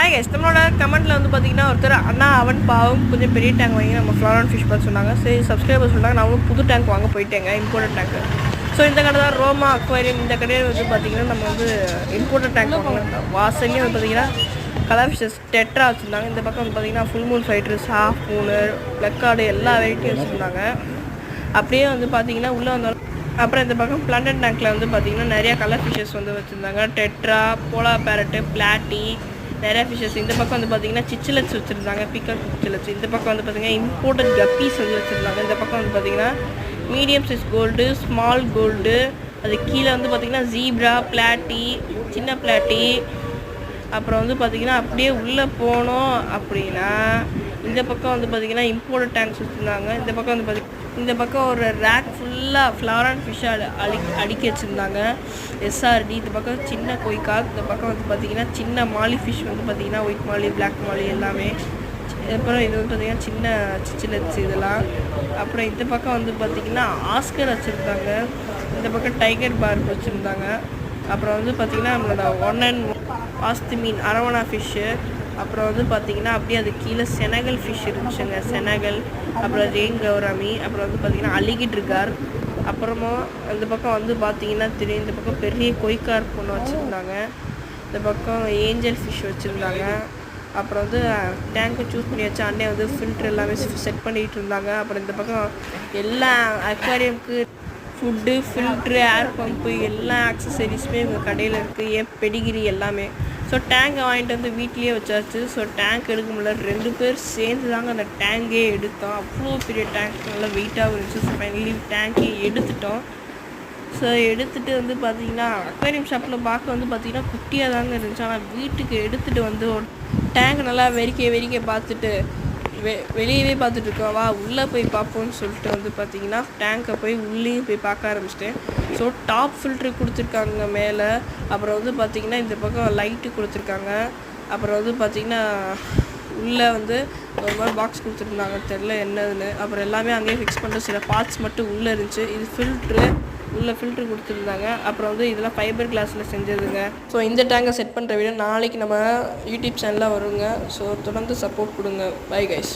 Hi guys, நம்மளோட கமெண்ட்டில் வந்து பார்த்தீங்கன்னா ஒருத்தர் அண்ணா அவன் பாவம் கொஞ்சம் பெரிய டேங்க் வாங்கி நம்ம ஃப்ளாரன் ஃபிஷ் பார்த்து சொன்னாங்க. சரி சப்ஸ்கிரைபர் சொன்னாங்க, நான் புது டேங்க் வாங்க போயிட்டேங்க, இம்போர்ட்டட் டேங்க்கு. ஸோ இந்த கடை தான் ரோமா அக்வாரியம். இந்த கடையில் வந்து பார்த்திங்கன்னா நம்ம வந்து இம்போர்ட்டட் டேங்க் வாங்கலாம். வாசல்லையும் வந்து பார்த்திங்கன்னா கலர் ஃபிஷஸ் டெட்ரா வச்சுருந்தாங்க. இந்த பக்கம் வந்து பார்த்திங்கன்னா ஃபுல் மூன் ஃபைட்டர்ஸ், ஹாஃப் மூனு, பிளக்கார்டு எல்லா வெரைட்டியும் வச்சுருந்தாங்க. அப்படியே வந்து பார்த்திங்கன்னா உள்ளே வந்தாலும் அப்புறம் இந்த பக்கம் பிளான்ட் டேங்க்கில் வந்து பார்த்திங்கன்னா நிறையா கலர் ஃபிஷஸ் வந்து வச்சுருந்தாங்க. டெட்ரா, போலா பேரட்டு, பிளாட்டி, நிறையா ஃபிஷஸ். இந்த பக்கம் வந்து பார்த்திங்கன்னா சிச்சிலட்ஸ் வச்சுருந்தாங்க, பிக்கர் சிச்சிலட்ஸ். இந்த பக்கம் வந்து பார்த்திங்கன்னா இம்போர்ட்டட் கப்பீஸ் வந்து வச்சுருந்தாங்க. இந்த பக்கம் வந்து பார்த்திங்கன்னா medium size gold, small gold, அது கீழே வந்து பார்த்திங்கன்னா ஜீப்ரா, பிளாட்டி, சின்ன பிளாட்டி. அப்புறம் வந்து பார்த்திங்கன்னா அப்படியே உள்ளே போனோம் அப்படின்னா இந்த பக்கம் வந்து பார்த்திங்கன்னா இம்போர்ட்டட் டேங்க்ஸ் வச்சுருந்தாங்க. இந்த பக்கம் ஒரு ரேக் ஃபுல்லாக ஃப்ளாரன் ஃபிஷ்ஷை அடுக்கி வச்சுருந்தாங்க, எஸ்ஆர்டி. இந்த பக்கம் சின்ன கொய்கா. இந்த பக்கம் வந்து பார்த்திங்கன்னா சின்ன மாலி ஃபிஷ் வந்து பார்த்திங்கன்னா ஒயிட் மாலி, பிளாக் மாலி எல்லாமே. அப்புறம் இது வந்து பார்த்திங்கன்னா சின்ன சிச்சிலட்ஸ் இதெல்லாம். அப்புறம் இந்த பக்கம் வந்து பார்த்திங்கன்னா ஆஸ்கர் வச்சுருந்தாங்க. இந்த பக்கம் டைகர் பார்க் வச்சுருந்தாங்க. அப்புறம் வந்து பார்த்திங்கன்னா நம்மளோட 1 and 1 ஆஸ்தி மீன், அரவணா ஃபிஷ்ஷு. அப்புறம் வந்து பார்த்திங்கன்னா அப்படியே அது கீழே செனகல் ஃபிஷ் இருந்துச்சுங்க, செனகல். அப்புறம் ரெயின் கௌராமி. அப்புறம் வந்து பார்த்திங்கன்னா அலிகிட்ருகார். அப்புறமா இந்த பக்கம் வந்து பார்த்திங்கன்னா தெரியும், இந்த பக்கம் பெரிய கொய்கார் பொண்ணு வச்சுருந்தாங்க. இந்த பக்கம் ஏஞ்சல் ஃபிஷ் வச்சுருந்தாங்க. அப்புறம் வந்து டேங்க்கை சூஸ் பண்ணி வச்ச அண்ணே வந்து ஃபில்ட்ரு எல்லாமே செட் பண்ணிகிட்டு இருந்தாங்க. அப்புறம் இந்த பக்கம் எல்லா அக்வாரியமுக்கு ஃபுட்டு, ஃபில்ட்ரு, ஏர் பம்ப்பு எல்லா ஆக்சசரிஸுமே எங்கள் கடையில் இருக்குது, பெடிகிரி எல்லாமே. ஸோ டேங்கை வாங்கிட்டு வந்து வீட்லேயே வச்சாச்சு. ஸோ டேங்க் எடுக்க முடியல, 2 பேர் சேர்ந்து தாங்க அந்த டேங்கே எடுத்தோம். அவ்வளோ பெரிய டேங்க், நல்லா வெயிட்டாகவும் இருந்துச்சு. ஸோ ஃபைனலி டேங்கே எடுத்துட்டோம். ஸோ எடுத்துகிட்டு வந்து பார்த்திங்கன்னா அக்வாரியம் ஷாப்பில் பார்க்க வந்து பார்த்திங்கன்னா குட்டியாக தாங்க இருந்துச்சு. ஆனால் வீட்டுக்கு எடுத்துகிட்டு வந்து ஒரு டேங்க் நல்லா வெறிக்க பார்த்துட்டு வெளியவே பார்த்துட்ருக்கோம். வா உள்ளே போய் பார்ப்போம்னு சொல்லிட்டு வந்து பார்த்திங்கன்னா டேங்கை போய் உள்ளேயும் போய் பார்க்க ஆரம்பிச்சிட்டேன். ஸோ டாப் ஃபில்ட்ரு கொடுத்துருக்காங்க மேலே. அப்புறம் வந்து பார்த்திங்கன்னா இந்த பக்கம் லைட்டு கொடுத்துருக்காங்க. அப்புறம் வந்து பார்த்திங்கன்னா உள்ளே வந்து ஒரு மாதிரி பாக்ஸ் கொடுத்துருந்தாங்க, தெரில என்னதுன்னு. அப்புறம் எல்லாமே அங்கேயே ஃபிக்ஸ் பண்ணிட்டு சில பார்ட்ஸ் மட்டும் உள்ளே இருந்துச்சு. இது ஃபில்ட்ரு, உள்ளே ஃபில்ட்ரு கொடுத்துருந்தாங்க. அப்புறம் வந்து இதெல்லாம் ஃபைபர் கிளாஸில் செஞ்சதுங்க. ஸோ இந்த டேங்கை செட் பண்ணுற வீடியோ நாளைக்கு நம்ம யூடியூப் சேனலில் வருங்க. ஸோ தொடர்ந்து சப்போர்ட் கொடுங்க. Bye guys.